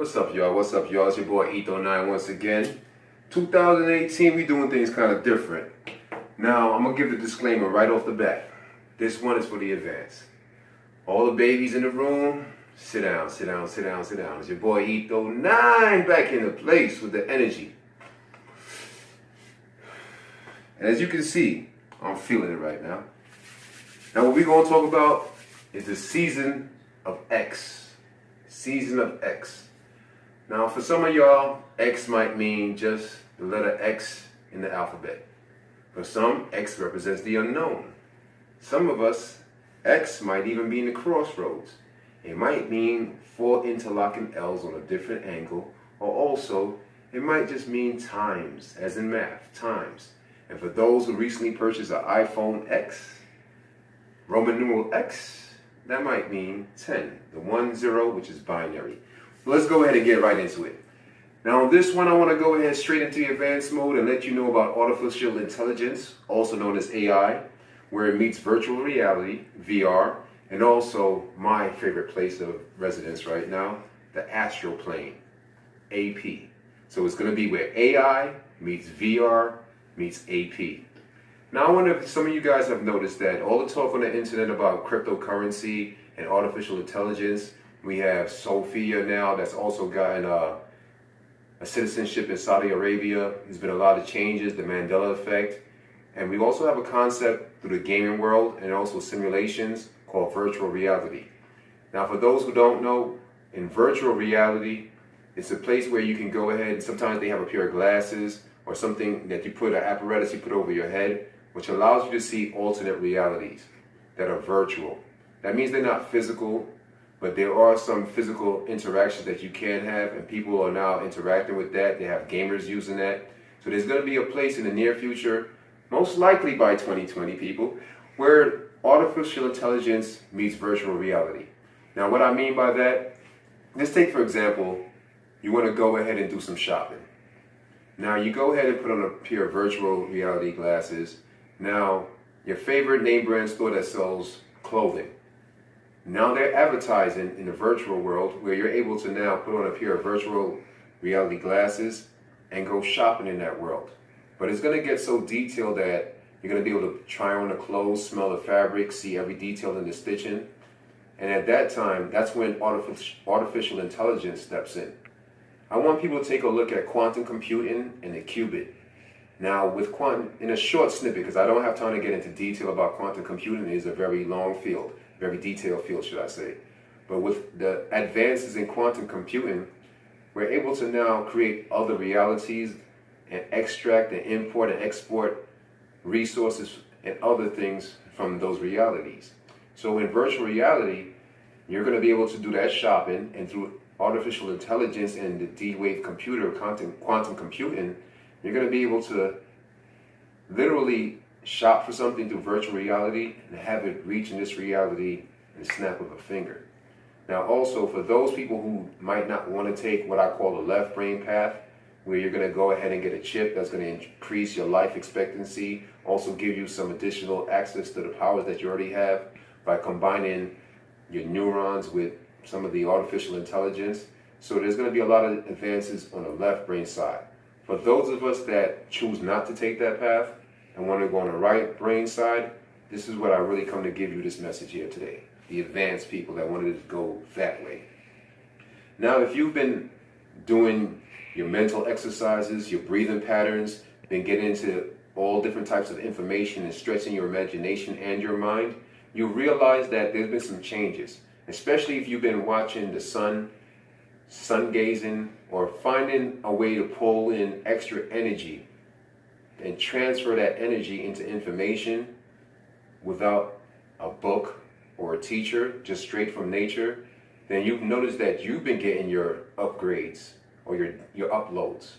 What's up, y'all? What's up, y'all? It's your boy Etho9 once again. 2018, we doing things kind of different. Now, I'm going to give the disclaimer right off the bat. This one is for the advance. All the babies in the room, sit down, sit down, sit down, sit down. It's your boy Etho9 back in the place with the energy. And as you can see, I'm feeling it right now. Now, what we're going to talk about is the season of X. Season of X. Now, for some of y'all, X might mean just the letter X in the alphabet. For some, X represents the unknown. Some of us, X might even be in the crossroads. It might mean 4 interlocking L's on a different angle, or also, it might just mean times, as in math, times. And for those who recently purchased an iPhone X, Roman numeral X, that might mean 10, the 1, 0, which is binary. Let's go ahead and get right into it. Now on this one, I want to go ahead straight into the advanced mode and let you know about artificial intelligence, also known as AI, where it meets virtual reality, VR, and also my favorite place of residence right now, the astral plane, AP. So it's going to be where AI meets VR meets AP. Now I wonder if some of you guys have noticed that all the talk on the internet about cryptocurrency and artificial intelligence. We have Sophia now that's also gotten a citizenship in Saudi Arabia. There's been a lot of changes, the Mandela effect. And we also have a concept through the gaming world and also simulations called virtual reality. Now for those who don't know, in virtual reality, it's a place where you can go ahead, sometimes they have a pair of glasses or something that you put, an apparatus you put over your head, which allows you to see alternate realities that are virtual. That means they're not physical, but there are some physical interactions that you can have, and people are now interacting with that. They have gamers using that. So there's going to be a place in the near future, most likely by 2020 people, where artificial intelligence meets virtual reality. Now what I mean by that, let's take for example, you want to go ahead and do some shopping. Now you go ahead and put on a pair of virtual reality glasses. Now your favorite name brand store that sells clothing. Now they're advertising in the virtual world where you're able to now put on a pair of virtual reality glasses and go shopping in that world. But it's going to get so detailed that you're going to be able to try on the clothes, smell the fabric, see every detail in the stitching. And at that time, that's when artificial intelligence steps in. I want people to take a look at quantum computing and the qubit. Now with quantum, in a short snippet, because I don't have time to get into detail about quantum computing, it is a very long field. Very detailed field, should I say. But with the advances in quantum computing, we're able to now create other realities and extract and import and export resources and other things from those realities. So in virtual reality, you're going to be able to do that shopping, and through artificial intelligence and the D-Wave computer, quantum computing, you're going to be able to literally shop for something through virtual reality and have it reach in this reality in the snap of a finger. Now also for those people who might not want to take what I call the left brain path, where you're going to go ahead and get a chip that's going to increase your life expectancy, also give you some additional access to the powers that you already have by combining your neurons with some of the artificial intelligence. So there's going to be a lot of advances on the left brain side. For those of us that choose not to take that path, and want to go on the right brain side, this is what I really come to give you this message here today. The advanced people that wanted to go that way. Now, if you've been doing your mental exercises, your breathing patterns, been getting into all different types of information and stretching your imagination and your mind, you realize that there's been some changes, especially if you've been watching the sun gazing, or finding a way to pull in extra energy and transfer that energy into information without a book or a teacher, just straight from nature, then you've noticed that you've been getting your upgrades or your uploads.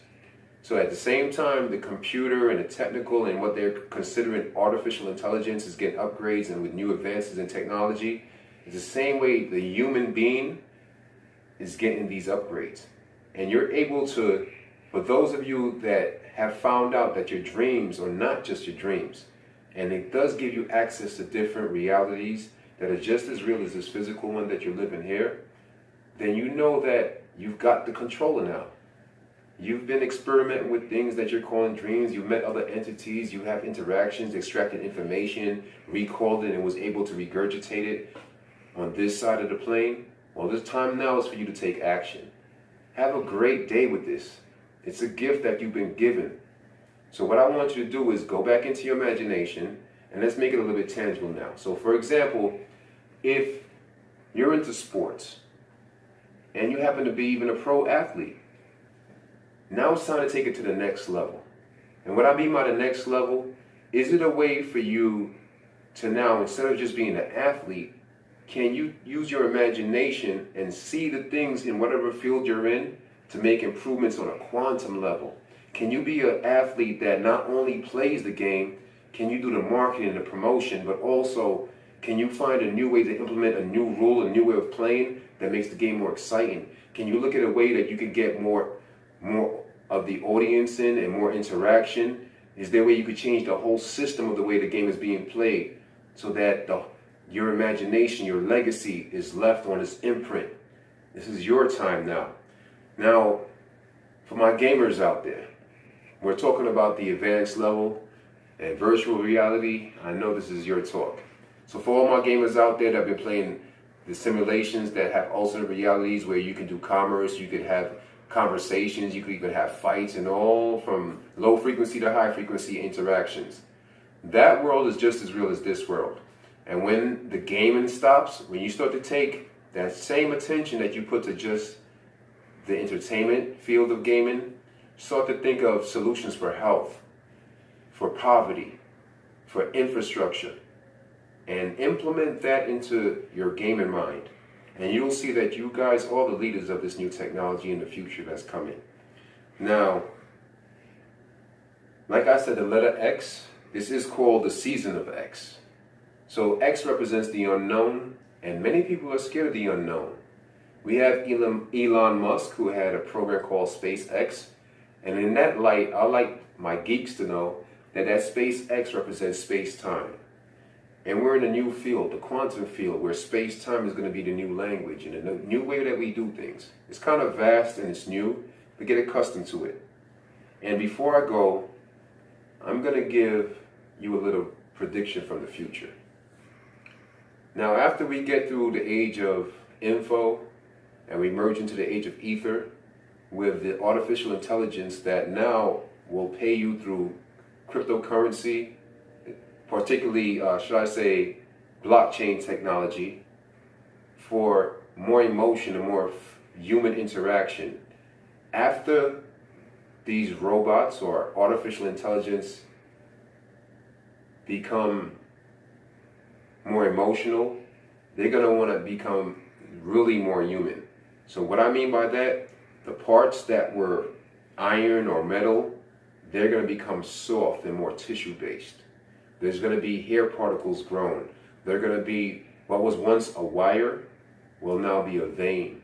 So at the same time, the computer and the technical and what they're considering artificial intelligence is getting upgrades, and with new advances in technology, it's the same way the human being is getting these upgrades. And you're able to, for those of you that have found out that your dreams are not just your dreams, and it does give you access to different realities that are just as real as this physical one that you're living here, then you know that you've got the controller now. You've been experimenting with things that you're calling dreams. You've met other entities. You have interactions, extracted information, recalled it, and was able to regurgitate it on this side of the plane. Well, this time now is for you to take action. Have a great day with this. It's a gift that you've been given. So what I want you to do is go back into your imagination, and let's make it a little bit tangible now. So for example, if you're into sports, and you happen to be even a pro athlete, now it's time to take it to the next level. And what I mean by the next level, is it a way for you to now, instead of just being an athlete, can you use your imagination and see the things in whatever field you're in to make improvements on a quantum level? Can you be an athlete that not only plays the game, can you do the marketing and the promotion, but also can you find a new way to implement a new rule, a new way of playing that makes the game more exciting? Can you look at a way that you can get more of the audience in and more interaction? Is there a way you could change the whole system of the way the game is being played so that your imagination, your legacy is left on its imprint? This is your time now. Now, for my gamers out there, we're talking about the advanced level and virtual reality. I know this is your talk. So for all my gamers out there that have been playing the simulations that have alternate realities where you can do commerce, you could have conversations, you could even have fights, and all from low frequency to high frequency interactions. That world is just as real as this world. And when the gaming stops, when you start to take that same attention that you put to just the entertainment field of gaming, start to think of solutions for health, for poverty, for infrastructure, and implement that into your gaming mind. And you'll see that you guys are the leaders of this new technology in the future that's coming. Now, like I said, the letter X, this is called the season of X. So X represents the unknown, and many people are scared of the unknown. We have Elon Musk, who had a program called SpaceX, and in that light, I like my geeks to know that SpaceX represents space-time. And we're in a new field, the quantum field, where space-time is going to be the new language and a new way that we do things. It's kind of vast and it's new, but get accustomed to it. And before I go, I'm going to give you a little prediction from the future. Now, after we get through the age of info and we merge into the age of ether with the artificial intelligence that now will pay you through cryptocurrency, particularly, should I say, blockchain technology, for more emotion and more human interaction. After these robots or artificial intelligence become more emotional, they're going to want to become really more human. So what I mean by that, the parts that were iron or metal, they're going to become soft and more tissue-based. There's going to be hair particles grown. They're going to be, what was once a wire will now be a vein.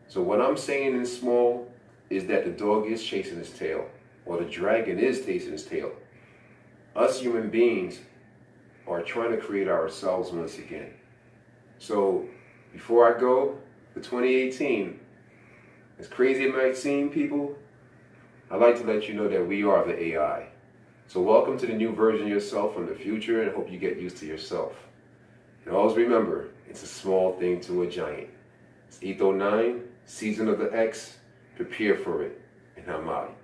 So what I'm saying in small is that the dog is chasing his tail, or the dragon is chasing his tail. Us human beings are trying to create ourselves once again. So before I go, for 2018, as crazy it might seem, people, I'd like to let you know that we are the AI. So welcome to the new version of yourself from the future, and I hope you get used to yourself. And always remember, it's a small thing to a giant. It's Etho 9, season of the X. Prepare for it, and I'm out.